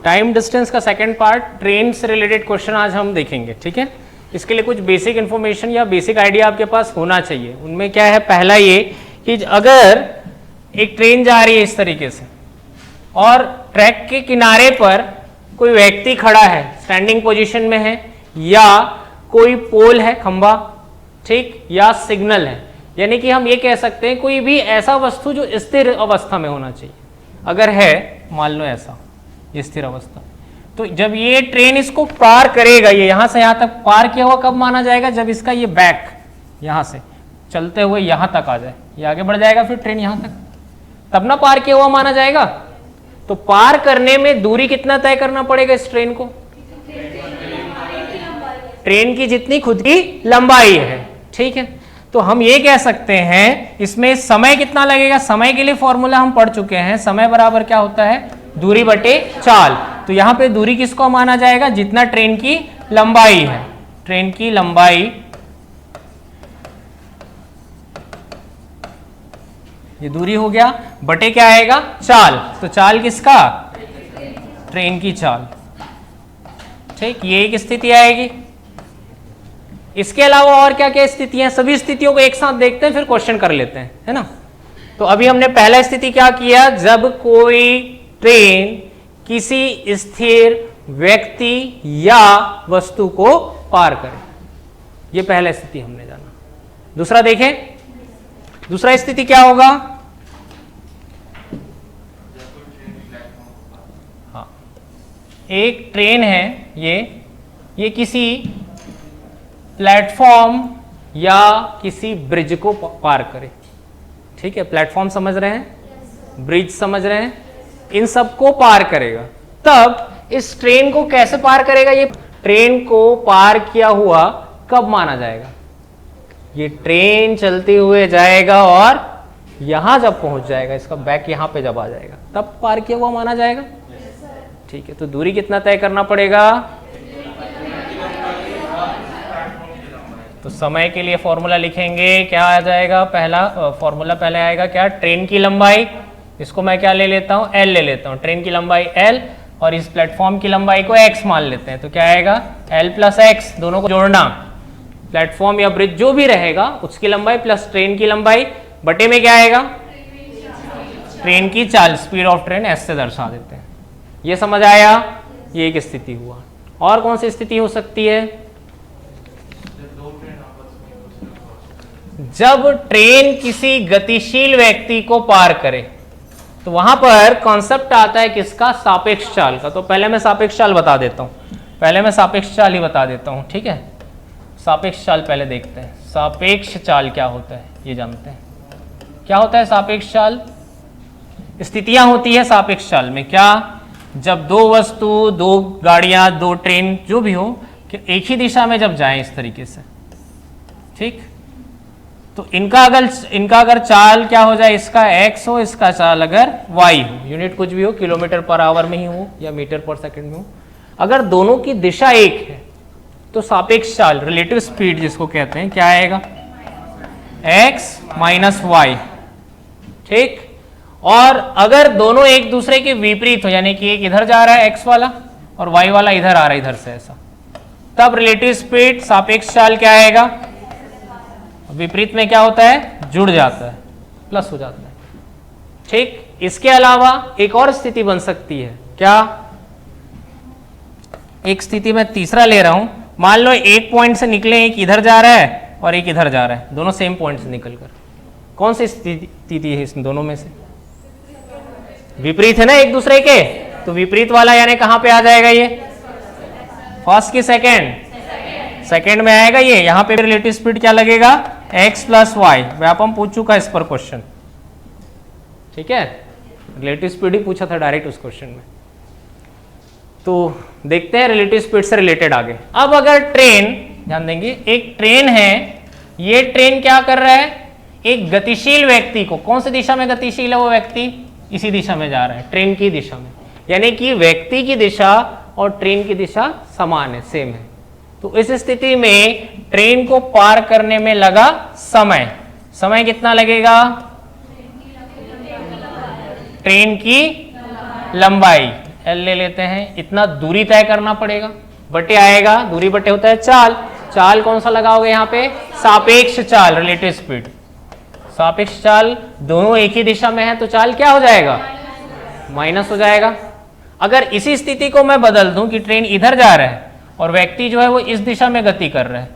Time distance का second part, train से related question आज हम देखेंगे, ठीक है। इसके लिए कुछ बेसिक इन्फॉर्मेशन या बेसिक आइडिया आपके पास होना चाहिए। उनमें क्या है, पहला ये कि अगर एक ट्रेन जा रही है इस तरीके से और ट्रैक के किनारे पर कोई व्यक्ति खड़ा है, स्टैंडिंग पोजीशन में है, या कोई पोल है, खंबा, ठीक, या सिग्नल है, यानी कि हम ये कह सकते हैं कोई भी ऐसा वस्तु जो स्थिर अवस्था में होना चाहिए, अगर है मान लो ऐसा ये स्थिर अवस्था, तो जब ये ट्रेन इसको पार करेगा, ये यहां से यहां तक पार किया हुआ कब माना जाएगा, जब इसका ये बैक यहां से चलते हुए यहां तक आ जाए, ये आगे बढ़ जाएगा फिर ट्रेन यहां तक, तब ना पार किया हुआ माना जाएगा। तो पार करने में दूरी कितना तय करना पड़ेगा इस ट्रेन को, ट्रेन की जितनी खुद की लंबाई है, ठीक है। तो हम ये कह सकते हैं इसमें समय कितना लगेगा, समय के लिए फॉर्मूला हम पढ़ चुके हैं, समय बराबर क्या होता है, दूरी बटे चाल। तो यहां पे दूरी किसको माना जाएगा, जितना ट्रेन की लंबाई है, ट्रेन की लंबाई, ये दूरी हो गया, बटे क्या आएगा, चाल। तो चाल किसका, ट्रेन की चाल, ठीक, ये एक स्थिति आएगी। इसके अलावा और क्या क्या स्थितियां, सभी स्थितियों को एक साथ देखते हैं फिर क्वेश्चन कर लेते हैं, है ना। तो अभी हमने पहला स्थिति क्या किया, जब कोई ट्रेन किसी स्थिर व्यक्ति या वस्तु को पार करे, ये पहला स्थिति हमने जाना। दूसरा देखें, दूसरा स्थिति क्या होगा, हाँ, एक ट्रेन है, ये किसी प्लेटफॉर्म या किसी ब्रिज को पार करे, ठीक है, प्लेटफॉर्म समझ रहे हैं, ब्रिज समझ रहे हैं, इन सबको पार करेगा। तब इस ट्रेन को कैसे पार करेगा, ये ट्रेन को पार किया हुआ कब माना जाएगा, ये ट्रेन चलते हुए जाएगा और यहां जब पहुंच जाएगा, इसका बैक यहां पे जब आ जाएगा, तब पार किया हुआ माना जाएगा, ठीक है। तो दूरी कितना तय करना पड़ेगा, तो समय के लिए फॉर्मूला लिखेंगे, क्या आ जाएगा, पहला फॉर्मूला पहले आएगा क्या, ट्रेन की लंबाई, इसको मैं क्या ले लेता हूं, एल ले लेता हूं, ट्रेन की लंबाई एल, और इस प्लेटफॉर्म की लंबाई को एक्स मान लेते हैं, तो क्या आएगा, एल प्लस एक्स, दोनों को जोड़ना, प्लेटफॉर्म या ब्रिज जो भी रहेगा उसकी लंबाई प्लस ट्रेन की लंबाई, बटे में क्या आएगा, ट्रेन की चाल, स्पीड ऑफ ट्रेन, एस से दर्शा देते हैं। ये समझ आया, ये एक स्थिति हुआ। और कौन सी स्थिति हो सकती है, जब ट्रेन किसी गतिशील व्यक्ति को पार करे, तो वहां पर कॉन्सेप्ट आता है किसका, सापेक्ष चाल का। तो पहले मैं सापेक्ष चाल बता देता हूं, पहले मैं सापेक्ष चाल ही बता देता हूं, ठीक है। सापेक्ष चाल पहले देखते हैं, सापेक्ष चाल क्या होता है ये जानते हैं। क्या होता है सापेक्ष चाल, स्थितियां होती है सापेक्ष चाल में, क्या, जब दो वस्तु, दो गाड़ियां, दो ट्रेन जो भी हो, एक ही दिशा में जब जाएं इस तरीके से, ठीक, तो इनका अगर चाल क्या हो जाए, इसका x हो, इसका चाल अगर y हो, यूनिट कुछ भी हो, किलोमीटर पर आवर में ही हो या मीटर पर सेकंड में हो, अगर दोनों की दिशा एक है तो सापेक्ष चाल, रिलेटिव स्पीड जिसको कहते हैं, क्या आएगा, x माइनस वाई, ठीक। और अगर दोनों एक दूसरे के विपरीत हो, यानी कि एक इधर जा रहा है x वाला और y वाला इधर आ रहा है इधर से ऐसा, तब रिलेटिव स्पीड, सापेक्ष चाल क्या आएगा, विपरीत में क्या होता है, जुड़ जाता है, प्लस हो जाता है, ठीक। इसके अलावा एक और स्थिति बन सकती है, क्या, एक स्थिति मैं तीसरा ले रहा हूं, मान लो एक पॉइंट से निकले, एक इधर जा रहा है और एक इधर जा रहा है, दोनों सेम पॉइंट से निकलकर, कौन सी स्थिति है इन दोनों में से, विपरीत है ना एक दूसरे के, तो विपरीत वाला यानी कहां पे आ जाएगा, ये फर्स्ट की सेकेंड में आएगा, ये यहां पे रिलेटिव स्पीड क्या लगेगा, x प्लस वाई, व्यापम पूछ चुका इस पर क्वेश्चन, ठीक है, रिलेटिव स्पीड ही पूछा था डायरेक्ट उस क्वेश्चन में। तो देखते हैं रिलेटिव स्पीड से रिलेटेड आगे। अब अगर ट्रेन, ध्यान देंगे, एक ट्रेन है, ये ट्रेन क्या कर रहा है, एक गतिशील व्यक्ति को, कौन सी दिशा में गतिशील है वो व्यक्ति, इसी दिशा में जा रहा है, ट्रेन की दिशा में, यानी कि व्यक्ति की दिशा और ट्रेन की दिशा समान है, सेम है। तो इस स्थिति में ट्रेन को पार करने में लगा समय कितना लगेगा, ट्रेन की लंबाई, एल ले लेते हैं, इतना दूरी तय करना पड़ेगा, बटे आएगा, दूरी बटे होता है चाल, चाल कौन सा लगाओगे यहाँ पे, सापेक्ष चाल, रिलेटिव स्पीड। सापेक्ष चाल दोनों एक ही दिशा में है तो चाल क्या हो जाएगा, माइनस हो जाएगा। अगर इसी स्थिति को मैं बदल दूं कि ट्रेन इधर जा रहा है और व्यक्ति जो है वो इस दिशा में गति कर रहा है,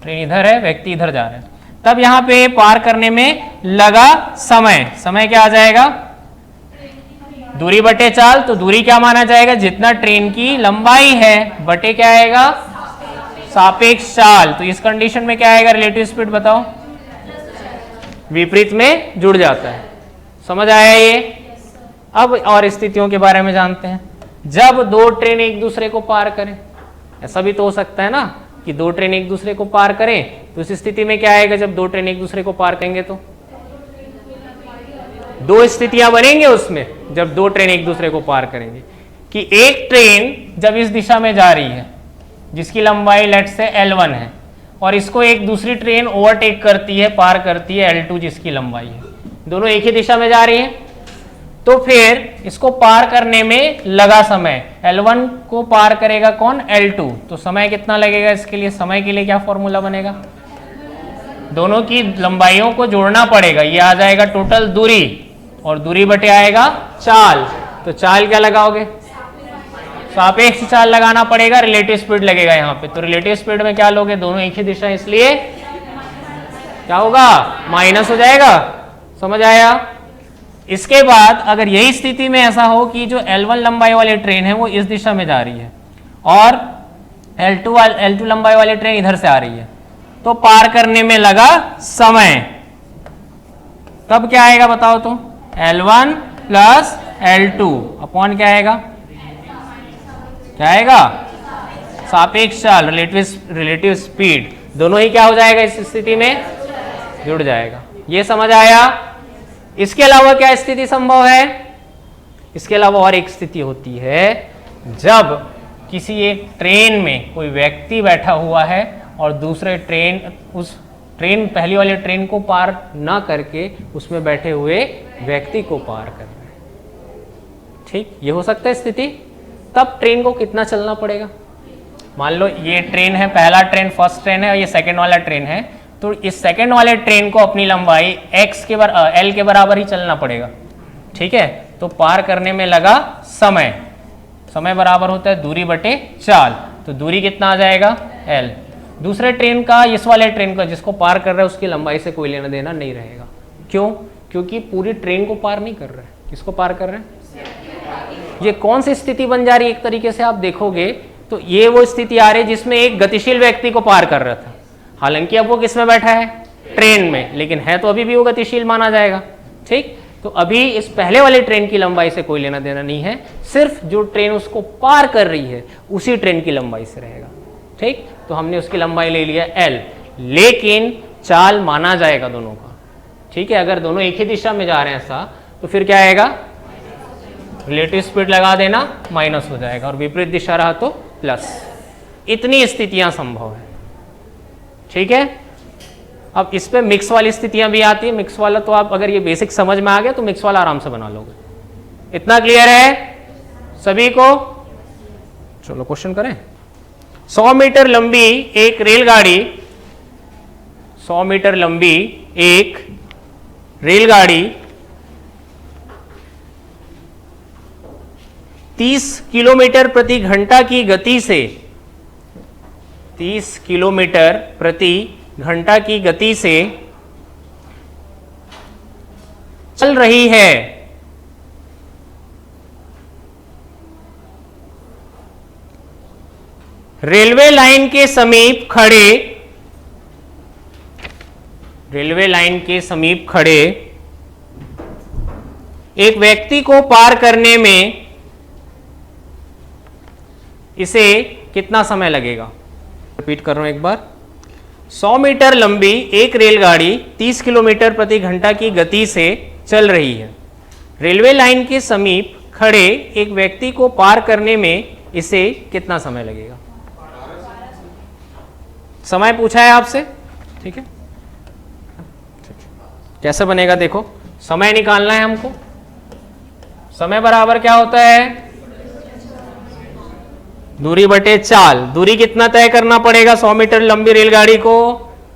ट्रेन इधर है, व्यक्ति इधर जा रहा है, तब यहाँ पे पार करने में लगा समय, समय क्या आ जाएगा, दूरी बटे चाल, तो दूरी क्या माना जाएगा, जितना ट्रेन की लंबाई है बटे क्या आएगा, सापेक्ष चाल। तो इस कंडीशन में क्या आएगा, रिलेटिव स्पीड बताओ, विपरीत में जुड़ जाता है। समझ आया ये। अब और स्थितियों के बारे में जानते हैं। जब दो ट्रेन एक दूसरे को पार करें, ऐसा भी तो हो सकता है ना कि दो ट्रेन एक दूसरे को पार करें, तो इस स्थिति में क्या आएगा, जब दो ट्रेन एक दूसरे को पार करेंगे तो दो स्थितियां बनेंगे उसमें, जब दो ट्रेन एक दूसरे को पार करेंगे, कि एक ट्रेन जब इस दिशा में जा रही है जिसकी लंबाई लेट से L1 है, और इसको एक दूसरी ट्रेन ओवरटेक करती है, पार करती है L2 जिसकी लंबाई है, दोनों एक ही दिशा में जा रही है, तो फिर इसको पार करने में लगा समय, L1 को पार करेगा कौन, L2, तो समय कितना लगेगा इसके लिए, समय के लिए क्या फॉर्मूला बनेगा, दोनों की लंबाइयों को जोड़ना पड़ेगा, ये आ जाएगा टोटल दूरी, और दूरी बटे आएगा चाल, तो चाल क्या लगाओगे, सापेक्ष चाल लगाना पड़ेगा, रिलेटिव स्पीड लगेगा यहाँ पे, तो रिलेटिव स्पीड में क्या लोगे, दोनों एक ही दिशा, इसलिए क्या होगा, माइनस हो जाएगा। समझ आया। इसके बाद अगर यही स्थिति में ऐसा हो कि जो L1 लंबाई वाली ट्रेन है वो इस दिशा में जा रही है और L2 लंबाई वाली ट्रेन इधर से आ रही है, तो पार करने में लगा समय, तब क्या आएगा बताओ, तो L1 प्लस L2 अपॉन क्या आएगा, क्या आएगा, सापेक्ष चाल, रिलेटिव स्पीड, दोनों ही क्या हो जाएगा इस स्थिति में, जुड़ जाएगा। ये समझ आया। इसके अलावा क्या स्थिति संभव है, इसके अलावा और एक स्थिति होती है जब किसी एक ट्रेन में कोई व्यक्ति बैठा हुआ है और दूसरे ट्रेन, उस ट्रेन पहली वाली ट्रेन को पार ना करके उसमें बैठे हुए व्यक्ति को पार कर रहे हैं। ठीक, ये हो सकता है स्थिति। तब ट्रेन को कितना चलना पड़ेगा, मान लो ये ट्रेन है, पहला ट्रेन फर्स्ट ट्रेन है और ये सेकंड वाला ट्रेन है, तो इस सेकंड वाले ट्रेन को अपनी लंबाई L के बराबर ही चलना पड़ेगा। ठीक है, तो पार करने में लगा समय, समय बराबर होता है दूरी बटे चाल, तो दूरी कितना आ जाएगा, L। दूसरे ट्रेन का, इस वाले ट्रेन का जिसको पार कर रहा है उसकी लंबाई से कोई लेना देना नहीं रहेगा। क्यों, क्योंकि पूरी ट्रेन को पार नहीं कर रहा है, किसको पार कर रहे हैं, ये कौन सी स्थिति बन जा रही है, एक तरीके से आप देखोगे तो ये वो स्थिति आ रही है जिसमें एक गतिशील व्यक्ति को पार कर रहा था, हालांकि अब वो किस में बैठा है, ट्रेन में, लेकिन है तो अभी भी वो गतिशील माना जाएगा। ठीक, तो अभी इस पहले वाली ट्रेन की लंबाई से कोई लेना देना नहीं है, सिर्फ जो ट्रेन उसको पार कर रही है उसी ट्रेन की लंबाई से रहेगा। ठीक, तो हमने उसकी लंबाई ले लिया L, लेकिन चाल माना जाएगा दोनों का। ठीक है, अगर दोनों एक ही दिशा में जा रहे हैं ऐसा, तो फिर क्या आएगा, रिलेटिव स्पीड लगा देना, माइनस हो जाएगा, और विपरीत दिशा रहा तो प्लस। इतनी स्थितियां संभव है। ठीक है, अब इस पे मिक्स वाली स्थितियां भी आती है। मिक्स वाला तो आप अगर ये बेसिक समझ में आ गया तो मिक्स वाला आराम से बना लोगे। इतना क्लियर है सभी को। चलो क्वेश्चन करें। 100 मीटर लंबी एक रेलगाड़ी, 100 मीटर लंबी एक रेलगाड़ी 30 किलोमीटर प्रति घंटा की गति से, 30 किलोमीटर प्रति घंटा की गति से चल रही है। रेलवे लाइन के समीप खड़े, रेलवे लाइन के समीप खड़े एक व्यक्ति को पार करने में इसे कितना समय लगेगा। रिपीट कर रहा हूं एक बार। 100 मीटर लंबी एक रेलगाड़ी 30 किलोमीटर प्रति घंटा की गति से चल रही है। रेलवे लाइन के समीप खड़े एक व्यक्ति को पार करने में इसे कितना समय लगेगा। समय पूछा है आपसे, ठीक है। कैसे बनेगा देखो, समय निकालना है हमको। समय बराबर क्या होता है, दूरी बटे चाल। दूरी कितना तय करना पड़ेगा 100 मीटर लंबी रेलगाड़ी को?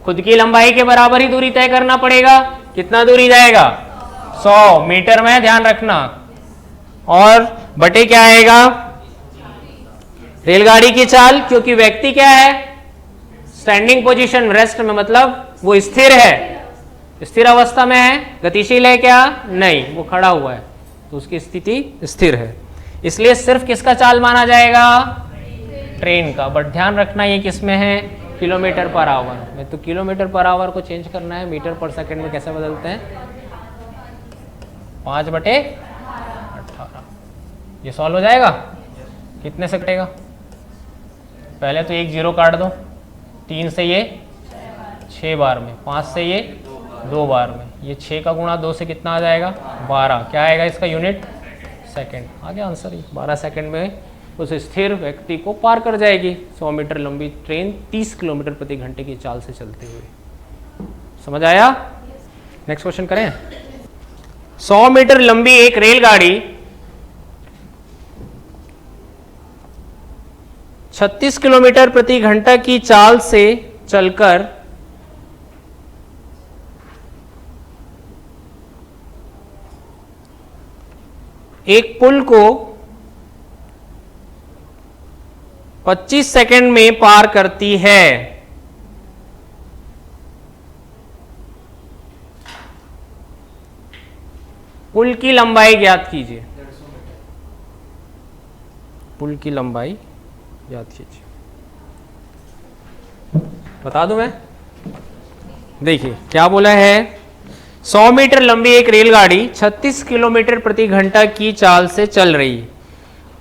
खुद की लंबाई के बराबर ही दूरी तय करना पड़ेगा। कितना दूरी जाएगा? 100 मीटर में, ध्यान रखना। और बटे क्या आएगा? रेलगाड़ी की चाल, क्योंकि व्यक्ति क्या है? स्टैंडिंग पोजीशन, रेस्ट में, मतलब वो स्थिर है, स्थिर अवस्था में है। गतिशील है क्या? नहीं, वो खड़ा हुआ है, तो उसकी स्थिति स्थिर है। इसलिए सिर्फ किसका चाल माना जाएगा? ट्रेन का। बट ध्यान रखना ये किस में है? किलोमीटर पर आवर में। तो किलोमीटर पर आवर को चेंज करना है मीटर पर सेकंड में, कैसे बदलते हैं? 5/18। ये सॉल्व हो जाएगा? कितने से कटेगा? पहले तो एक जीरो काट दो। 3 से ये 6 बार में, 5 से ये 2 बार में, ये 6 का गुणा 2 से कितना आ जाएगा? 12। क्या आएगा इसका यूनिट? सेकंड। आ गया आंसर ही। 12 सेकंड में उस स्थिर व्यक्ति को पार कर जाएगी 100 मीटर लंबी ट्रेन 30 किलोमीटर प्रति घंटे की चाल से चलते हुए। समझ आया? नेक्स्ट क्वेश्चन करें। 100 मीटर लंबी एक रेलगाड़ी 36 किलोमीटर प्रति घंटा की चाल से चलकर एक पुल को 25 सेकंड में पार करती है। पुल की लंबाई ज्ञात कीजिए। पुल की लंबाई ज्ञात कीजिए। बता दूं मैं? देखिए क्या बोला है। 100 मीटर लंबी एक रेलगाड़ी 36 किलोमीटर प्रति घंटा की चाल से चल रही है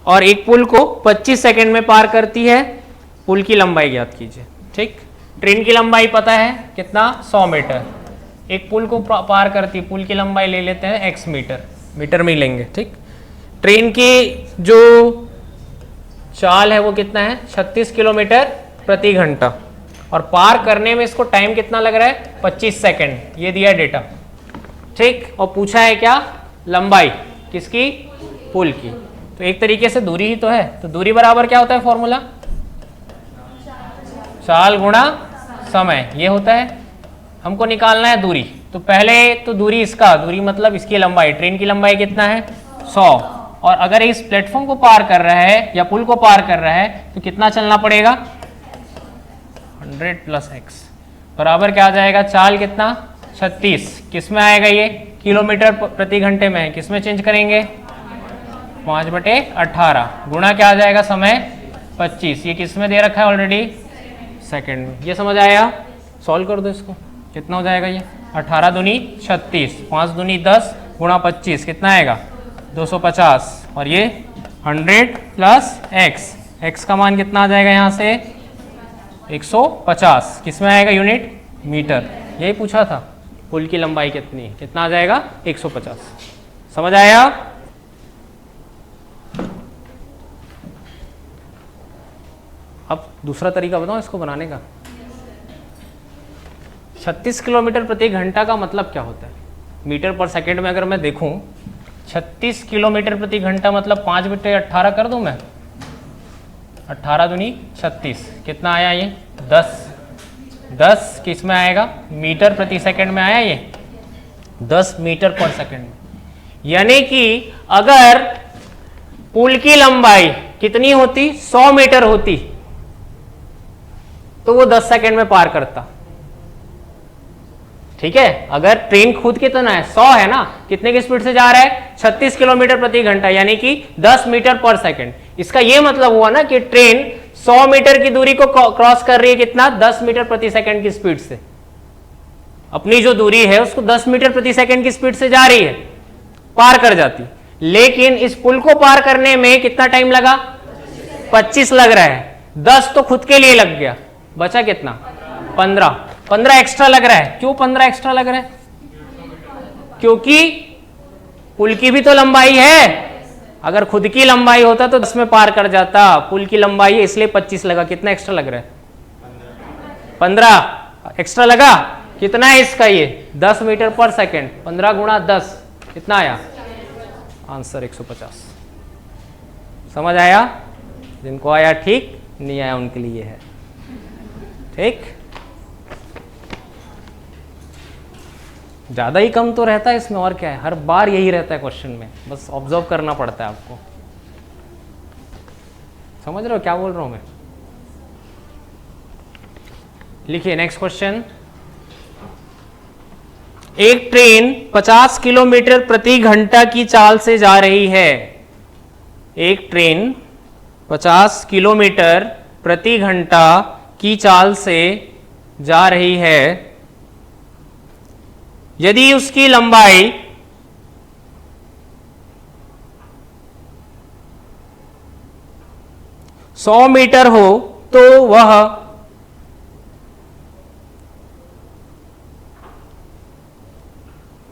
और एक पुल को 25 सेकंड में पार करती है। पुल की लंबाई ज्ञात कीजिए। ठीक, ट्रेन की लंबाई पता है कितना? 100 मीटर। एक पुल को पार करती है, पुल की लंबाई ले लेते हैं x मीटर, मीटर में ही लेंगे। ठीक, ट्रेन की जो चाल है वो कितना है? 36 किलोमीटर प्रति घंटा, और पार करने में इसको टाइम कितना लग रहा है? 25 सेकंड। ये दिया डेटा। ठीक, और पूछा है क्या? लंबाई किसकी? पुल की। तो एक तरीके से दूरी ही तो है। तो दूरी बराबर क्या होता है फॉर्मूला? चाल गुणा समय, ये होता है। हमको निकालना है दूरी। तो पहले तो दूरी इसका, दूरी मतलब इसकी लंबाई, ट्रेन की लंबाई कितना है? 100। और अगर इस प्लेटफॉर्म को पार कर रहा है या पुल को पार कर रहा है तो कितना चलना पड़ेगा? 100 + x बराबर क्या आ जाएगा? चाल कितना? 36। किस में आएगा ये? किलोमीटर प्रति घंटे में है। किस में चेंज करेंगे? 5/18 गुणा क्या आ जाएगा? समय 25। ये किस में दे रखा है ऑलरेडी? सेकंड में। ये समझ आया? सॉल्व कर दो इसको। कितना हो जाएगा ये? 18 दूनी 36, 5 दूनी 10 गुणा 25 कितना आएगा? 250। और ये 100 + x, x का मान कितना आ जाएगा यहाँ से? 150। किस में आएगा यूनिट? मीटर। यही पूछा था। पुल की लंबाई कितनी? कितना आ जाएगा? 150। समझ आया? अब दूसरा तरीका बताओ इसको बनाने का। 36 किलोमीटर प्रति घंटा का मतलब क्या होता है? मीटर पर सेकंड में अगर मैं देखूं, 36 किलोमीटर प्रति घंटा मतलब 5/18 कर दूं मैं? 18 दूनी 36 कितना आया ये? 10 किस में आएगा? मीटर प्रति सेकंड में आया ये 10 मीटर पर सेकंड। यानी कि अगर पुल की लंबाई कितनी होती? 100 मीटर होती तो वो 10 सेकंड में पार करता। ठीक है, अगर ट्रेन खुद कितना है? 100 है ना, कितने की स्पीड से जा रहा है? 36 किलोमीटर प्रति घंटा, यानी कि 10 मीटर पर सेकंड। इसका यह मतलब हुआ ना कि ट्रेन 100 मीटर की दूरी को क्रॉस कर रही है कितना? 10 मीटर प्रति सेकंड की स्पीड से। अपनी जो दूरी है उसको 10 मीटर प्रति सेकंड की स्पीड से जा रही है, पार कर जाती। लेकिन इस पुल को पार करने में कितना टाइम लगा? 25 लग रहा है। 10 तो खुद के लिए लग गया, बचा कितना? 15 एक्स्ट्रा लग रहा है। क्यों 15 एक्स्ट्रा लग रहा है? क्योंकि पुल की भी तो लंबाई है। अगर खुद की लंबाई होता तो 10 में पार कर जाता। पुल की लंबाई है इसलिए 25 लगा। कितना एक्स्ट्रा लग रहा है? 15 एक्स्ट्रा लगा। कितना है इसका? ये 10 मीटर पर सेकंड। 15 गुणा 10 कितना आया? आंसर 150। समझ आया? जिनको आया ठीक, नहीं आया उनके लिए है। ठीक, ज़्यादा ही कम तो रहता है इसमें, और क्या है, हर बार यही रहता है क्वेश्चन में, बस ऑब्जर्व करना पड़ता है आपको। समझ रहे हो क्या बोल रहा हूँ मैं? लिखिए नेक्स्ट क्वेश्चन। एक ट्रेन 50 किलोमीटर प्रति घंटा की चाल से जा रही है। एक ट्रेन 50 किलोमीटर प्रति घंटा की चाल से जा रही है। यदि उसकी लंबाई 100 मीटर हो तो वह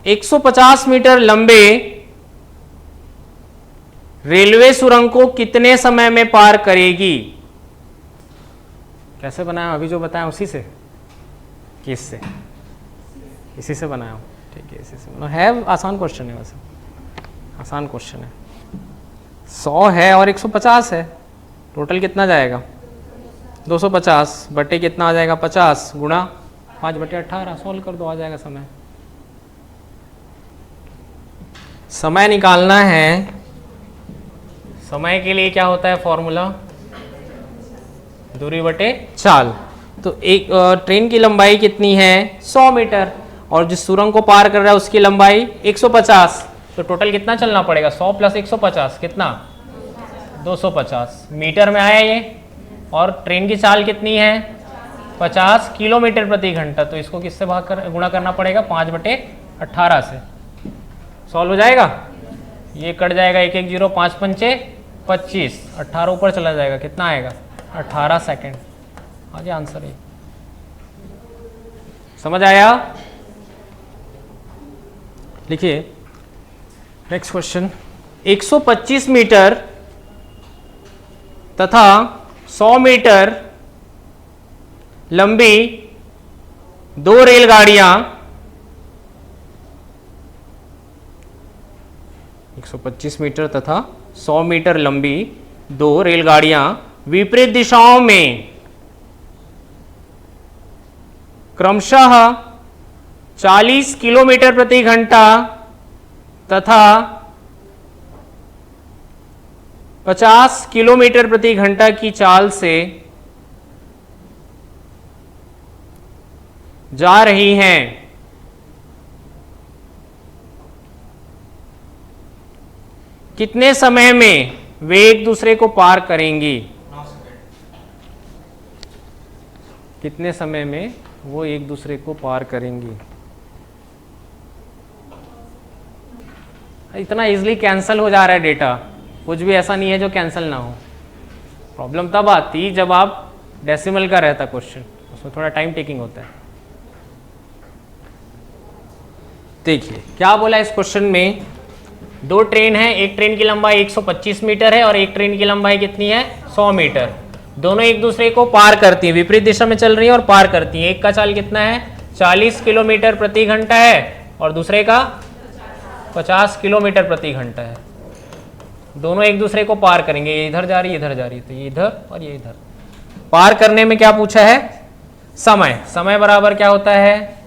150 मीटर लंबे रेलवे सुरंग को कितने समय में पार करेगी? कैसे बनाया? अभी जो बताया उसी से, किससे? इसी से बनाया हूँ। ठीक है, इसी से है। आसान क्वेश्चन है, वैसे आसान क्वेश्चन है। 100 है और 150 है, टोटल कितना जाएगा? 250 बटे कितना आ जाएगा? 50 गुणा 5/18। सॉल्व कर दो, आ जाएगा समय। समय निकालना है। समय के लिए क्या होता है फॉर्मूला? दूरी बटे चाल। तो एक ट्रेन की लंबाई कितनी है? 100 मीटर, और जिस सुरंग को पार कर रहा है उसकी लंबाई 150। तो टोटल कितना चलना पड़ेगा? 100 + 150 कितना? 250 मीटर में आया ये। और ट्रेन की चाल कितनी है? 50 किलोमीटर प्रति घंटा। तो इसको किससे गुणा करना पड़ेगा? 5/18 से। सॉल्व हो जाएगा। ये कट जाएगा, 1 1 0, 5 5 25, 18 ऊपर चला जाएगा, कितना आएगा? 18 सेकेंड। आ जाए आंसर। ये समझ आया? लिखिए नेक्स्ट क्वेश्चन। 125 मीटर तथा 100 मीटर लंबी दो रेलगाड़ियां 125 मीटर तथा 100 मीटर लंबी दो रेलगाड़ियां विपरीत दिशाओं में क्रमशः 40 किलोमीटर प्रति घंटा तथा 50 किलोमीटर प्रति घंटा की चाल से जा रही हैं। कितने समय में वे एक दूसरे को पार करेंगी? कितने समय में वो एक दूसरे को पार करेंगी? इतना इजीली कैंसिल हो जा रहा है डेटा, कुछ भी ऐसा नहीं है जो कैंसिल ना हो। प्रॉब्लम तब आती जब आप डेसिमल का रहता क्वेश्चन, उसमें थोड़ा टाइम टेकिंग होता है। देखिए क्या बोला इस क्वेश्चन में। दो ट्रेन है, एक ट्रेन की लंबाई 125 मीटर है और एक ट्रेन की लंबाई कितनी है? 100 मीटर। दोनों एक दूसरे को पार करती हैं, विपरीत दिशा में चल रही है और पार करती हैं। एक का चाल कितना है? 40 किलोमीटर प्रति घंटा है और दूसरे का 50 किलोमीटर प्रति घंटा है। दोनों एक दूसरे को पार करेंगे। ये इधर जा रही है, इधर जा रही है, तो ये इधर और ये इधर। पार करने में क्या पूछा है? समय। समय बराबर क्या होता है?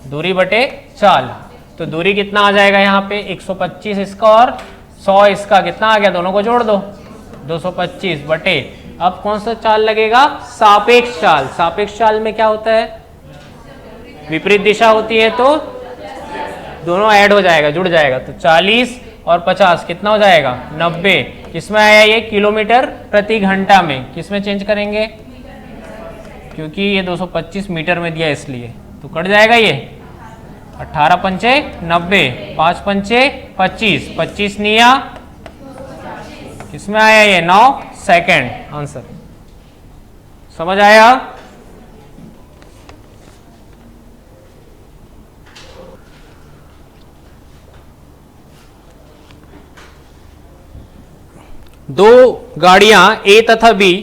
दूरी बटे चाल। तो दूरी कितना आ जाएगा यहाँ पे? 125 इसका और 100 इसका, कितना आ गया? दोनों को जोड़ दो, 225 बटे। अब कौन सा चाल लगेगा? सापेक्ष चाल। सापेक्ष चाल में क्या होता है? विपरीत दिशा होती है तो दोनों ऐड हो जाएगा, जुड़ जाएगा। तो 40 और 50 कितना हो जाएगा? 90। किसमें आया ये? किलोमीटर प्रति घंटा में। किसमें चेंज करेंगे? क्योंकि ये 225 मीटर में दिया इसलिए, तो कट जाएगा ये। 18 पंचे 90, 5 पंचे 25, 25 निया किसमें आया ये? 9 सेकेंड। आंसर समझ आया? दो गाड़ियां ए तथा बी,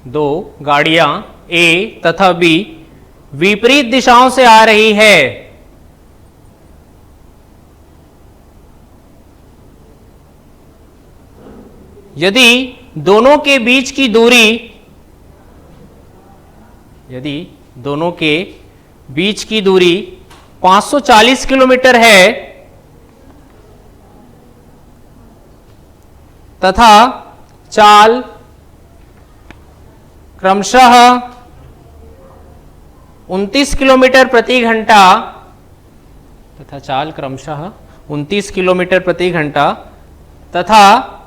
दो गाड़ियां ए तथा बी विपरीत दिशाओं से आ रही है। यदि दोनों के बीच की दूरी, यदि दोनों के बीच की दूरी 540 किलोमीटर है तथा चाल क्रमशः 29 किलोमीटर प्रति घंटा, तथा चाल क्रमशः 29 किलोमीटर प्रति घंटा तथा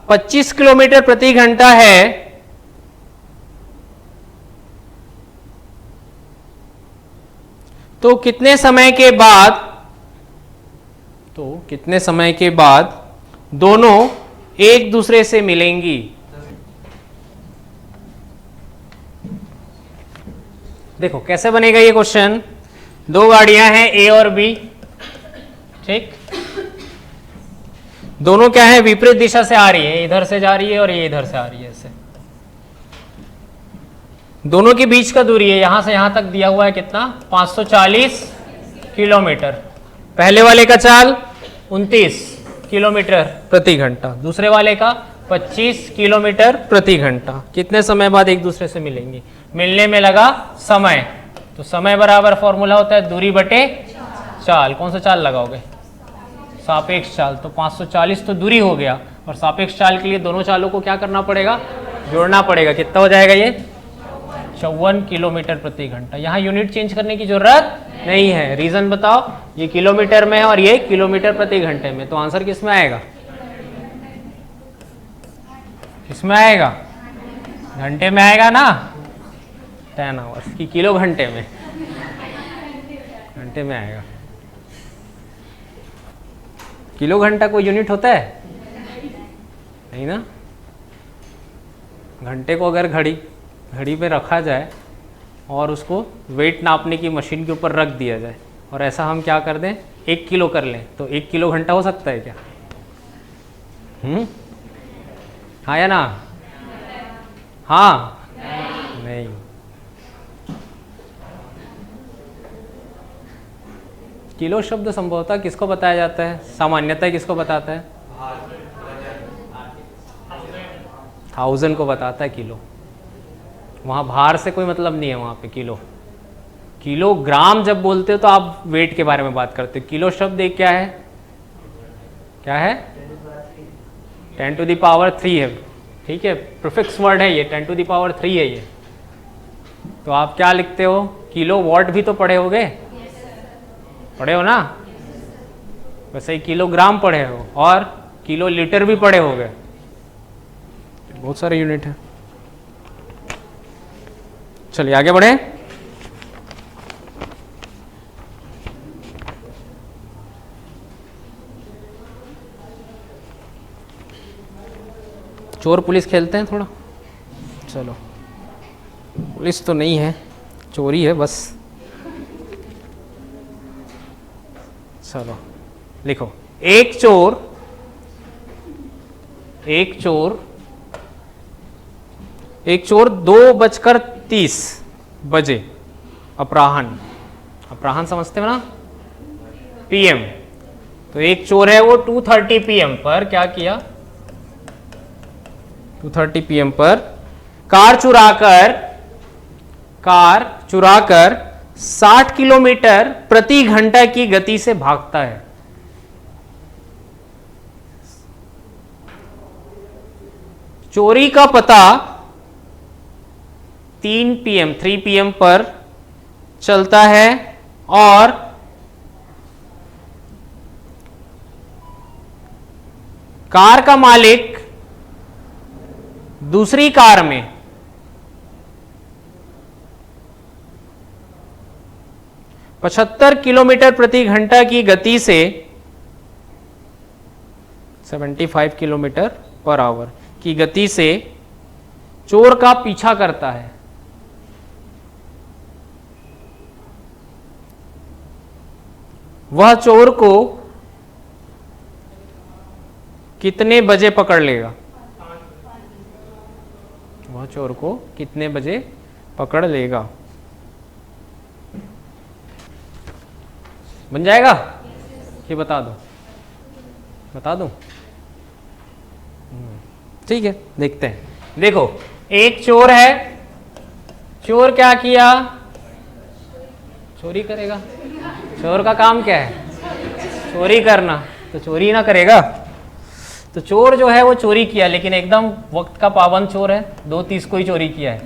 25 किलोमीटर प्रति घंटा है, तो कितने समय के बाद दोनों एक दूसरे से मिलेंगी? देखो कैसे बनेगा ये क्वेश्चन। दो गाड़ियां हैं ए और बी, ठीक, दोनों क्या है, विपरीत दिशा से आ रही है, इधर से जा रही है और ये इधर से आ रही है। ऐसे दोनों के बीच का दूरी है यहां से यहां तक दिया हुआ है कितना, 540 किलोमीटर। पहले वाले का चाल 29 किलोमीटर प्रति घंटा, दूसरे वाले का 25 किलोमीटर प्रति घंटा। कितने समय बाद एक दूसरे से मिलेंगे? मिलने में लगा समय, तो समय बराबर फॉर्मूला होता है दूरी बटे चाल। कौन सा चाल लगाओगे? सापेक्ष चाल। तो 540 तो दूरी हो गया, और सापेक्ष चाल के लिए दोनों चालों को क्या करना पड़ेगा, जोड़ना पड़ेगा। कितना हो जाएगा ये? 54 किलोमीटर प्रति घंटा। यहाँ यूनिट चेंज करने की जरूरत नहीं है। रीजन बताओ, ये किलोमीटर में है और ये किलोमीटर प्रति घंटे में, तो आंसर किस में आएगा? किसमें आएगा? घंटे में आएगा ना, 10 आवर्स की, किलो घंटे में, घंटे में आएगा। किलो घंटा कोई यूनिट होता है? नहीं ना। घंटे को अगर घड़ी पे रखा जाए और उसको वेट नापने की मशीन के ऊपर रख दिया जाए और ऐसा हम क्या कर दें, 1 किलो कर लें, तो 1 किलो घंटा हो सकता है क्या? हाँ या ना? हाँ नहीं। किलो शब्द संभवतः किसको बताया जाता है, सामान्यतः किसको बताता है? 1000 को बताता है किलो। वहाँ भार से कोई मतलब नहीं है, वहाँ पे किलोग्राम जब बोलते हो तो आप वेट के बारे में बात करते हो। किलो शब्द एक क्या है, क्या है? 10 टू द पावर 3 है, ठीक है, प्रीफिक्स वर्ड है ये, 10 टू द पावर 3 है ये। तो आप क्या लिखते हो? किलो वॉट भी तो पढ़े होगे, पढ़े हो ना? वैसे ही किलोग्राम पढ़े हो और किलो लीटर भी पढ़े होगे, बहुत सारे यूनिट है। चलिए आगे बढ़े। चोर पुलिस खेलते हैं थोड़ा। चलो, पुलिस तो नहीं है, चोरी है बस। चलो लिखो, एक चोर 2:30 बजे अपराह्न समझते हो ना, पीएम। तो एक चोर है वो 2:30 पीएम पर क्या किया, 2:30 पीएम पर कार चुराकर 60 किलोमीटर प्रति घंटा की गति से भागता है। चोरी का पता 3 पीएम पर चलता है और कार का मालिक दूसरी कार में 75 किलोमीटर प्रति घंटा की गति से 75 किलोमीटर पर आवर की गति से चोर का पीछा करता है। वह चोर को कितने बजे पकड़ लेगा? वह चोर को कितने बजे पकड़ लेगा? बन जाएगा कि बता दूं? ठीक है, देखते हैं। देखो, एक चोर है, चोर क्या किया, चोरी करेगा। चोर का काम क्या है, चोरी करना, तो चोरी ना करेगा। तो चोर जो है वो चोरी किया, लेकिन एकदम वक्त का पाबंद चोर है, 2:30 को ही चोरी किया है।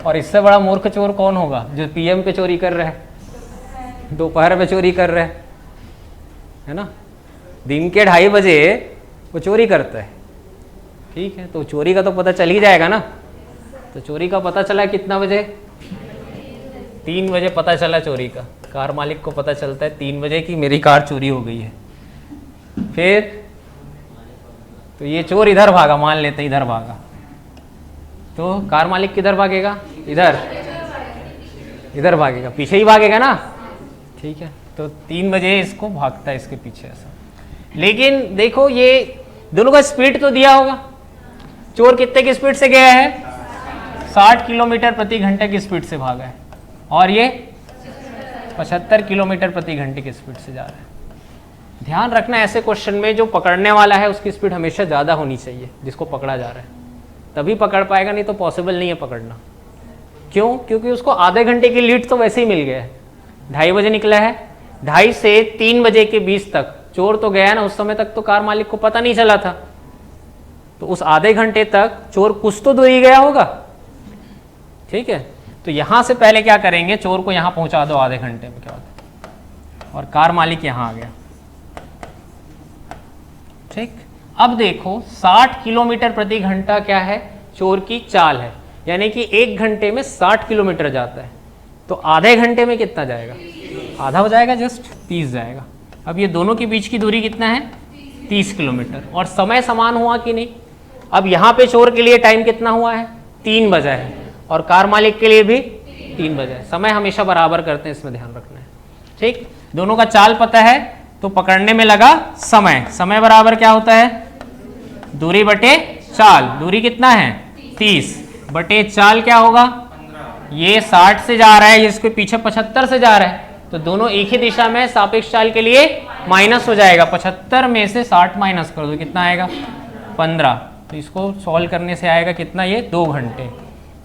और इससे बड़ा मूर्ख चोर कौन होगा जो PM पे चोरी कर रहा है, दोपहर में चोरी कर रहा है ना। दिन के 2:30 बजे वो चोरी करता है, ठीक है। तो चोरी का तो पता चल ही जाएगा ना। तो चोरी का पता चला कितना बजे, 3 बजे पता चला चोरी का। कार मालिक को पता चलता है 3 बजे कि मेरी कार चोरी हो गई है। फिर तो ये चोर इधर भागा, मान लेते हैं इधर भागा, तो कार मालिक किधर भागेगा, इधर भागेगा, पीछे ही भागेगा ना, ठीक है। तो 3 बजे इसको भागता है इसके पीछे ऐसा। लेकिन देखो ये दोनों का स्पीड तो दिया होगा। चोर कितने की स्पीड से गया है, 60 किलोमीटर प्रति घंटे की स्पीड से भागा है, और ये 75 किलोमीटर प्रति घंटे की स्पीड से जा रहा है। ध्यान रखना ऐसे क्वेश्चन में जो पकड़ने वाला है उसकी स्पीड हमेशा ज़्यादा होनी चाहिए जिसको पकड़ा जा रहा है, तभी पकड़ पाएगा, नहीं तो पॉसिबल नहीं है पकड़ना। क्यों, क्योंकि उसको आधे घंटे की लीड तो वैसे ही मिल गया है। 2:30 बजे निकला है, 2:30 से 3 बजे के बीच तक चोर तो गया ना, उस समय तक तो कार मालिक को पता नहीं चला था। तो उस आधे घंटे तक चोर कुछ तो दूरी गया होगा, ठीक है। तो यहां से पहले क्या करेंगे, चोर को यहां पहुंचा दो आधे घंटे में, क्या होता है, और कार मालिक यहां आ गया, ठीक। अब देखो 60 किलोमीटर प्रति घंटा क्या है, चोर की चाल है, यानी कि 1 घंटे में 60 किलोमीटर जाता है। तो आधे घंटे में कितना जाएगा, आधा हो जाएगा, जस्ट 30 जाएगा। अब ये दोनों के बीच की दूरी कितना है, 30 किलोमीटर। और समय समान हुआ कि नहीं। अब यहाँ पे चोर के लिए टाइम कितना हुआ है, 3 बजा है, और कार मालिक के लिए भी 3 बजा है। समय हमेशा बराबर करते हैं, इसमें ध्यान रखना है, ठीक। दोनों का चाल पता है तो पकड़ने में लगा समय, समय बराबर क्या होता है, दूरी बटे चाल। दूरी कितना है, 30 बटे चाल क्या होगा, ये 60 से जा रहा है, इसके पीछे 75 से जा रहा है, तो दोनों एक ही दिशा में सापेक्ष चाल के लिए माइनस हो जाएगा। 75 में से 60 माइनस कर दो, कितना आएगा, 15। तो इसको सॉल्व करने से आएगा कितना, ये 2 घंटे।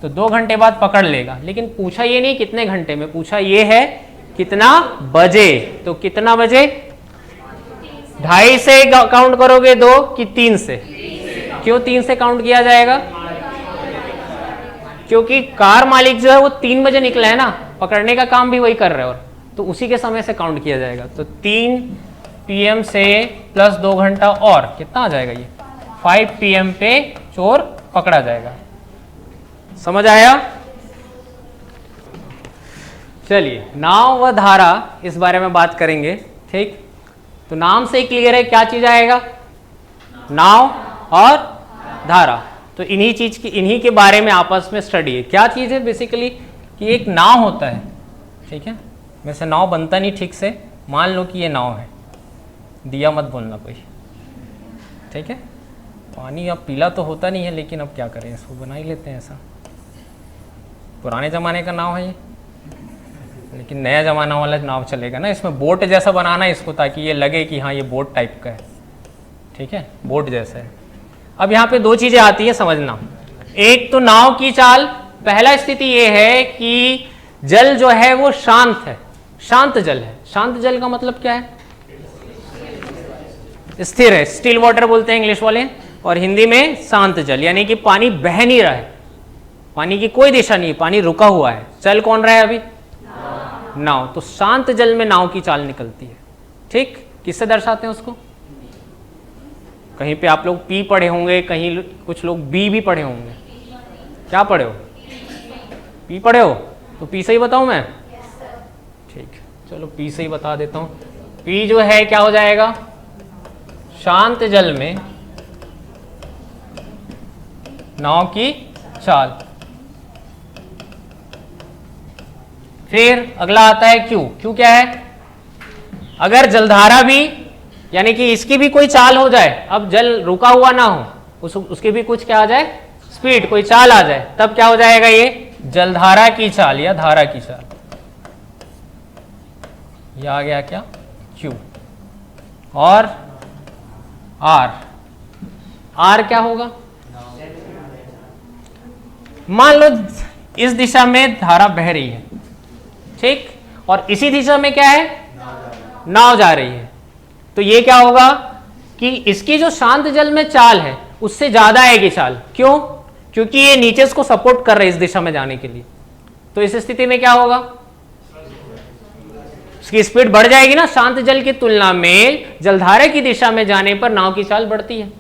तो 2 घंटे बाद पकड़ लेगा। लेकिन पूछा ये नहीं कितने घंटे में, पूछा ये है कितना बजे। तो कितना बजे, 2:30 से काउंट करोगे 2 कि 3 से, क्यों 3 से काउंट किया जाएगा, क्योंकि कार मालिक जो है वो 3 बजे निकला है ना, पकड़ने का काम भी वही कर रहे हैं, और तो उसी के समय से काउंट किया जाएगा। तो 3 PM से प्लस 2 घंटा और कितना आ जाएगा, ये 5 PM पे चोर पकड़ा जाएगा। समझ आया। चलिए नाव व धारा इस बारे में बात करेंगे, ठीक। तो नाम से ही क्लियर है क्या चीज आएगा, नाव और धारा। तो इन्हीं के बारे में आपस में स्टडी है। क्या चीज है बेसिकली, कि एक नाव होता है, ठीक है। वैसे नाव बनता नहीं ठीक से, मान लो कि ये नाव है, दिया मत बोलना कोई, ठीक है। पानी अब पीला तो होता नहीं है, लेकिन अब क्या करें, इसको बना ही लेते हैं ऐसा। पुराने ज़माने का नाव है ये, लेकिन नया ज़माना वाला नाव चलेगा ना। इसमें बोट जैसा बनाना है इसको, ताकि ये लगे कि हाँ ये बोट टाइप का है, ठीक है, बोट जैसा है। अब यहाँ पे 2 चीज़ें आती है समझना। एक तो नाव की चाल, पहला स्थिति ये है कि जल जो है वो शांत है, शांत जल है। शांत जल का मतलब क्या है, स्थिर है, स्टिल वाटर बोलते हैं इंग्लिश वाले, और हिंदी में शांत जल, यानी कि पानी बह नहीं रहा है, पानी की कोई दिशा नहीं है, पानी रुका हुआ है। चल कौन रहा है अभी, नाव। तो शांत जल में नाव की चाल निकलती है, ठीक। किससे दर्शाते हैं उसको, कहीं पे आप लोग पी पढ़े होंगे, कहीं कुछ लोग बी भी पढ़े होंगे। क्या पढ़े हो, पी पढ़े हो, तो पी से ही बताऊं मैं, ठीक, चलो पी से ही बता देता हूं। पी जो है क्या हो जाएगा, शांत जल में नाव की चाल। फिर अगला आता है क्यू। क्यू क्या है, अगर जलधारा भी, यानी कि इसकी भी कोई चाल हो जाए, अब जल रुका हुआ ना हो, उसकी भी कुछ क्या आ जाए, स्पीड, कोई चाल आ जाए, तब क्या हो जाएगा, ये जलधारा की चाल या धारा की चाल। ये आ गया क्या, क्यू। और आर, आर क्या होगा, मान लो इस दिशा में धारा बह रही है, ठीक, और इसी दिशा में क्या है, नाव जा रही है, तो ये क्या होगा कि इसकी जो शांत जल में चाल है उससे ज्यादा आएगी चाल। क्यों? क्योंकि ये नीचे इसको सपोर्ट कर रहे हैं इस दिशा में जाने के लिए। तो इस स्थिति में क्या होगा, उसकी स्पीड बढ़ जाएगी ना। शांत जल की तुलना में जलधारा की दिशा में जाने पर नाव की चाल बढ़ती है,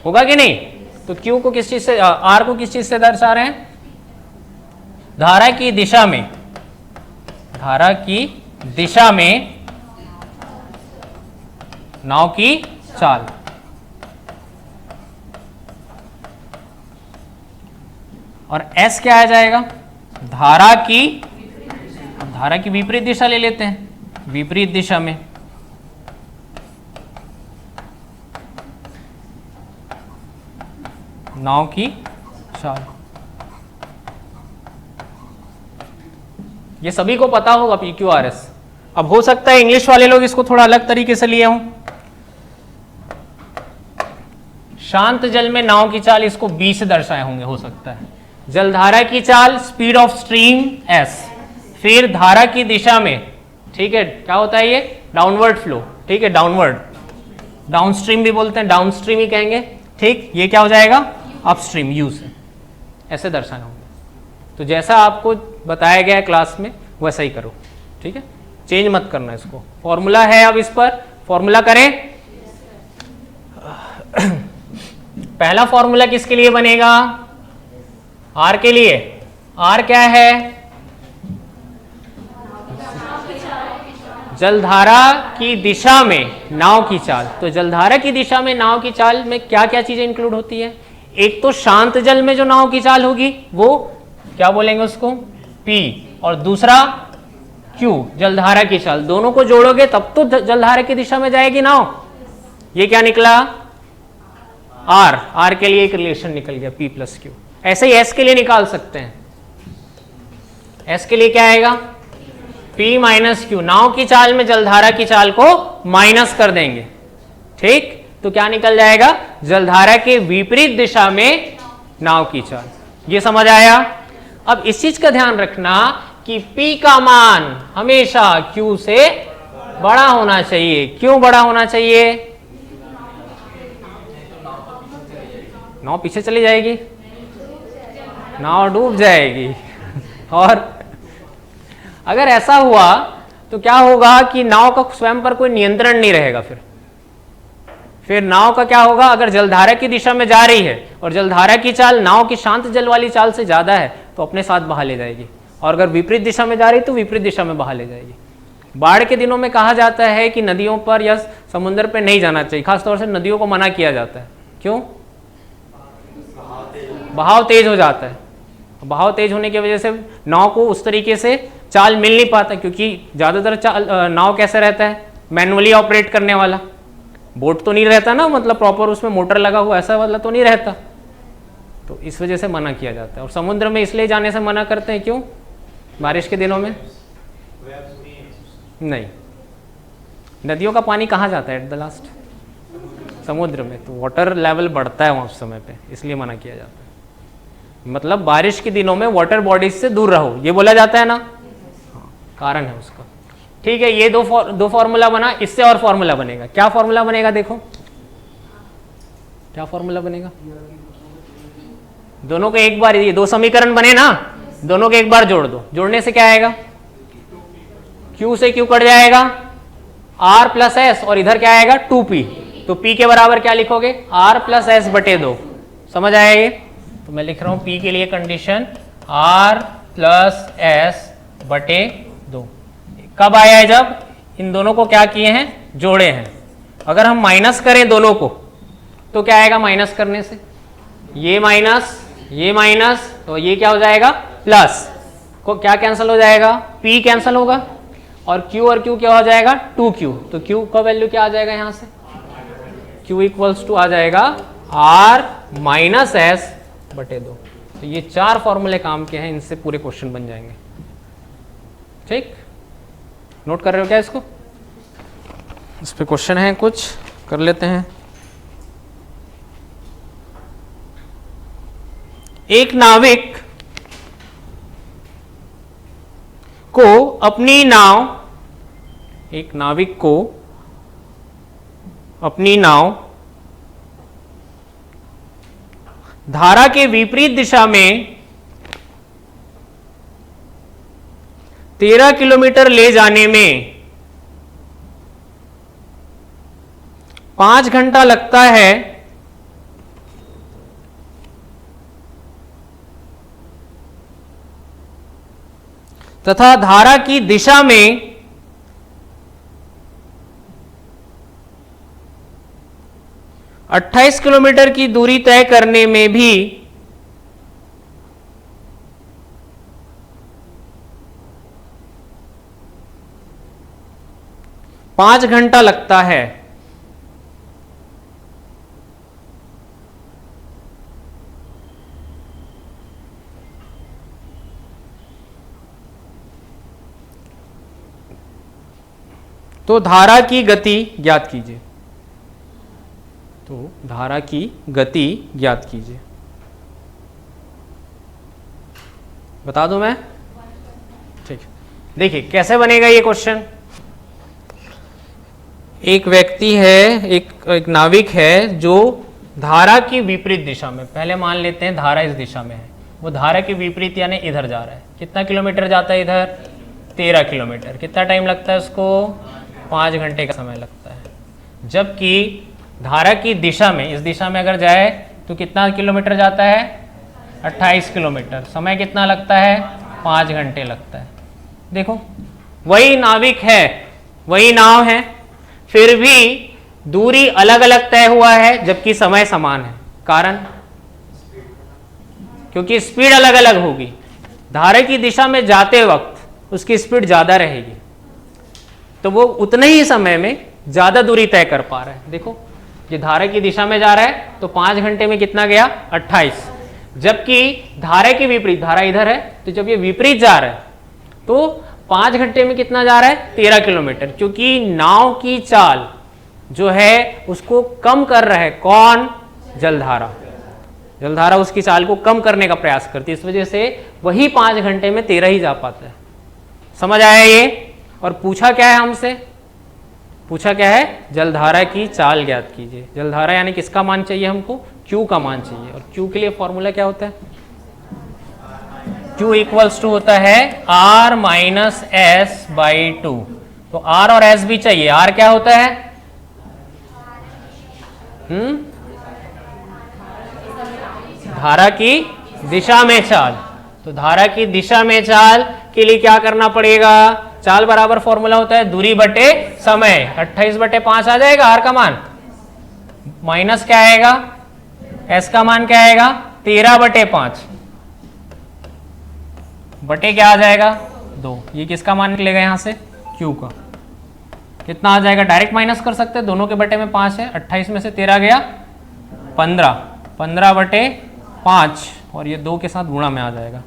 होगा कि नहीं? तो Q को किस चीज से, R को किस चीज से दर्शा रहे हैं, धारा की दिशा में, धारा की दिशा में नाव की चाल। और S क्या आ जाएगा, धारा की विपरीत दिशा ले लेते हैं, विपरीत दिशा में नाव की चाल। ये सभी को पता होगा PQRS। अब हो सकता है इंग्लिश वाले लोग इसको थोड़ा अलग तरीके से लिए हों। शांत जल में नाव की चाल इसको B से दर्शाए होंगे, हो सकता है। जलधारा की चाल स्पीड ऑफ स्ट्रीम S, फिर धारा की दिशा में, ठीक है, क्या होता है ये, डाउनवर्ड फ्लो, ठीक है, डाउनवर्ड, डाउनस्ट्रीम भी बोलते हैं, डाउनस्ट्रीम ही कहेंगे, ठीक। ये क्या हो जाएगा, अपस्ट्रीम, U से ऐसे दर्शाए होंगे। तो जैसा आपको बताया गया है क्लास में वैसा ही करो, ठीक है, चेंज मत करना इसको। फॉर्मूला है, अब इस पर फॉर्मूला करें। पहला फॉर्मूला किसके लिए बनेगा, R के लिए। R क्या है, जलधारा की दिशा में नाव की चाल। तो जलधारा की दिशा में नाव की चाल में क्या क्या चीजें इंक्लूड होती है, एक तो शांत जल में जो नाव की चाल होगी वो क्या बोलेंगे उसको, P, और दूसरा Q, जलधारा की चाल। दोनों को जोड़ोगे तब तो जलधारा की दिशा में जाएगी नाव। ये क्या निकला, R के लिए एक रिलेशन निकल गया, P + Q। ऐसे ही S के लिए निकाल सकते हैं। S के लिए क्या आएगा, P - Q। नाव की चाल में जलधारा की चाल को माइनस कर देंगे, ठीक, तो क्या निकल जाएगा, जलधारा के विपरीत दिशा में नाव की चाल। ये समझ आया। अब इस चीज का ध्यान रखना कि P का मान हमेशा Q से बड़ा होना चाहिए। क्यों बड़ा होना चाहिए, नाव पीछे चली जाएगी, नाव डूब जाएगी। और अगर ऐसा हुआ तो क्या होगा कि नाव का स्वयं पर कोई नियंत्रण नहीं रहेगा। फिर नाव का क्या होगा, अगर जलधारा की दिशा में जा रही है और जलधारा की चाल नाव की शांत जल वाली चाल से ज्यादा है तो अपने साथ बहा ले जाएगी, और अगर विपरीत दिशा में जा रही तो विपरीत दिशा में बहा ले जाएगी। बाढ़ के दिनों में कहा जाता है कि नदियों पर या समुद्र पर नहीं जाना चाहिए, खासतौर से नदियों को मना किया जाता है। क्यों, बहाव तेज हो जाता है। बहाव तेज होने की वजह से नाव को उस तरीके से चाल मिल नहीं पाता, क्योंकि ज्यादातर नाव कैसे रहता है, मैनुअली ऑपरेट करने वाला। बोट तो नहीं रहता ना, मतलब प्रॉपर उसमें मोटर लगा हुआ ऐसा वाला तो नहीं रहता, तो इस वजह से मना किया जाता है। और समुद्र में इसलिए जाने से मना करते हैं, क्यों, बारिश के दिनों में नहीं, नदियों का पानी कहाँ जाता है एट द लास्ट, समुद्र में, तो वाटर लेवल बढ़ता है वहाँ उस समय पे, इसलिए मना किया जाता है। मतलब बारिश के दिनों में वाटर बॉडीज से दूर रहो, ये बोला जाता है ना, कारण है उसका। ठीक है, ये दो फॉर्मूला बना। इससे और फॉर्मूला बनेगा। क्या फॉर्मूला बनेगा, देखो क्या फॉर्मूला बनेगा। दोनों को एक बार, ये दो समीकरण बने ना, दोनों को एक बार जोड़ दो। जोड़ने से क्या आएगा, Q से Q कट जाएगा, R + S, और इधर क्या आएगा 2P। तो P के बराबर क्या लिखोगे, R + S बटे 2। समझ आया ये। तो मैं लिख रहा हूं P के लिए कंडीशन R + S बटे 2। कब आया है, जब इन दोनों को क्या किए हैं, जोड़े हैं। अगर हम माइनस करें दोनों को तो क्या आएगा, माइनस करने से ये माइनस, तो ये क्या हो जाएगा, प्लस को क्या कैंसिल हो जाएगा, P कैंसिल होगा, और Q और Q क्या हो जाएगा, 2Q। तो Q का वैल्यू क्या आ जाएगा यहां से, Q = आ जाएगा R - S बटे 2। तो ये 4 फॉर्मूले काम के हैं, इनसे पूरे क्वेश्चन बन जाएंगे। ठीक, नोट कर रहे हो क्या इसको, इस पे क्वेश्चन है, कुछ कर लेते हैं। एक नाविक को अपनी नाव, एक नाविक को अपनी नाव धारा के विपरीत दिशा में 13 किलोमीटर ले जाने में 5 घंटा लगता है, तथा धारा की दिशा में 28 किलोमीटर की दूरी तय करने में भी 5 घंटा लगता है। तो धारा की गति ज्ञात कीजिए। तो धारा की गति ज्ञात कीजिए। बता दूं मैं? ठीक है, देखिए कैसे बनेगा ये क्वेश्चन। एक व्यक्ति है, एक नाविक है जो धारा की विपरीत दिशा में, पहले मान लेते हैं धारा इस दिशा में है, वो धारा की विपरीत यानी इधर जा रहा है। कितना किलोमीटर जाता है इधर? 13 किलोमीटर। कितना टाइम लगता है उसको? 5 घंटे का समय लगता है। जबकि धारा की दिशा में, इस दिशा में अगर जाए तो कितना किलोमीटर जाता है? 28 किलोमीटर। समय कितना लगता है? 5 घंटे लगता है। देखो वही नाविक है, वही नाव है, फिर भी दूरी अलग अलग तय हुआ है जबकि समय समान है। कारण? क्योंकि स्पीड अलग अलग होगी। धारा की दिशा में जाते वक्त उसकी स्पीड ज्यादा रहेगी, तो वो उतने ही समय में ज्यादा दूरी तय कर पा रहा है। देखो ये धारा की दिशा में जा रहा है तो 5 घंटे में कितना गया? 28। जबकि धारा की विपरीत, धारा इधर है तो जब ये विपरीत जा रहा है तो 5 घंटे में कितना जा रहा है? 13 किलोमीटर। क्योंकि नाव की चाल जो है उसको कम कर रहा है कौन? जलधारा। जलधारा उसकी चाल को कम करने का प्रयास करती है, इस वजह से वही 5 घंटे में 13 ही जा पाता है। समझ आया ये? और पूछा क्या है हमसे? पूछा क्या है? जलधारा की चाल ज्ञात कीजिए। जलधारा यानी किसका मान चाहिए हमको? Q का मान चाहिए। और Q के लिए फॉर्मूला क्या होता है? Q इक्वल्स टू होता है R माइनस एस बाई 2। तो R और S भी चाहिए। R क्या होता है? धारा की दिशा में चाल। तो धारा की दिशा में चाल के लिए क्या करना पड़ेगा? चाल बराबर फॉर्मूला होता है दूरी बटे समय। 28/5 आ जाएगा R का मान, माइनस क्या आएगा? S का मान क्या आएगा? 13/5 बटे क्या आ जाएगा? 2। ये किसका मान निकलेगा यहां से? Q का। कितना आ जाएगा? डायरेक्ट माइनस कर सकते हैं, दोनों के बटे में 5 है। 28 में से 13 गया 15, 15/5 और ये 2 के साथ गुणा में आ जाएगा।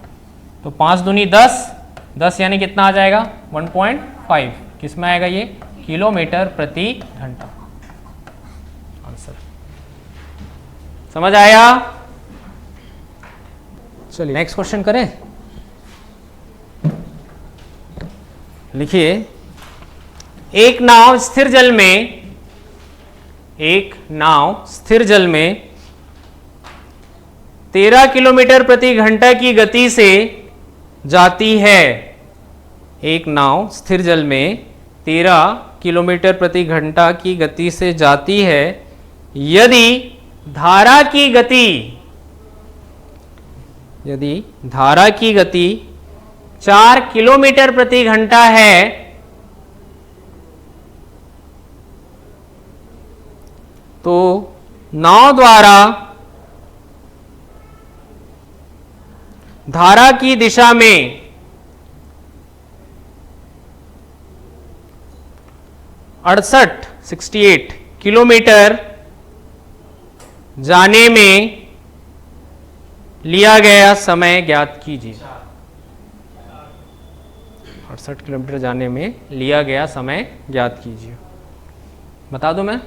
तो 5 दूनी 10, 10 यानी कितना आ जाएगा? 1.5। किस में आएगा ये? किलोमीटर प्रति घंटा। आंसर समझ आया? चलिए नेक्स्ट क्वेश्चन करें। लिखिए, एक नाव स्थिर जल में 13 किलोमीटर प्रति घंटा की गति से जाती है। एक नाव स्थिर जल में 13 किलोमीटर प्रति घंटा की गति से जाती है यदि धारा की गति 4 किलोमीटर प्रति घंटा है तो नाव द्वारा धारा की दिशा में 68 किलोमीटर जाने में लिया गया समय ज्ञात कीजिए। 68 किलोमीटर जाने में लिया गया समय ज्ञात कीजिए। बता दूं मैं,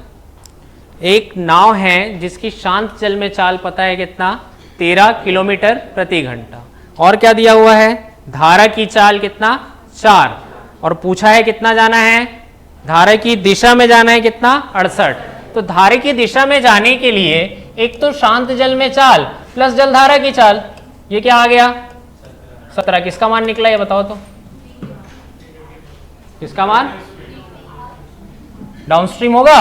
एक नाव है जिसकी शांत जल में चाल पता है कितना? 13 किलोमीटर प्रति घंटा। और क्या दिया हुआ है, धारा की चाल कितना 4, और पूछा है कितना जाना है, धारा की दिशा में जाना है कितना 68। तो धारा की दिशा में जाने के लिए एक तो शांत जल में चाल प्लस जलधारा की चाल, ये क्या आ गया 17। किसका मान निकला ये बताओ तो, किसका मान डाउनस्ट्रीम होगा,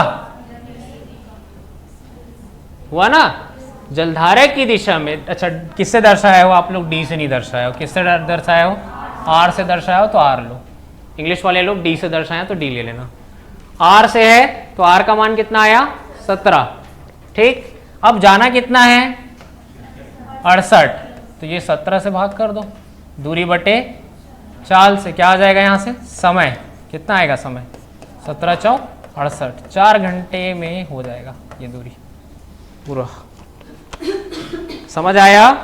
हुआ ना। जलधारा की दिशा में, अच्छा किससे दर्शाया हो आप लोग, डी से नहीं दर्शाया हो, किससे दर्शाया हो, आर से दर्शाया हो तो आर लो। इंग्लिश वाले लोग डी से दर्शाया तो डी ले लेना। आर से है तो आर का मान कितना आया 17, ठीक। अब जाना कितना है 68, तो ये 17 से भाग कर दो, दूरी बटे चाल से क्या आ जाएगा यहाँ से, समय कितना आएगा, समय 17 चौक 68, 4 घंटे में हो जाएगा ये दूरी पूरा। समझ आया।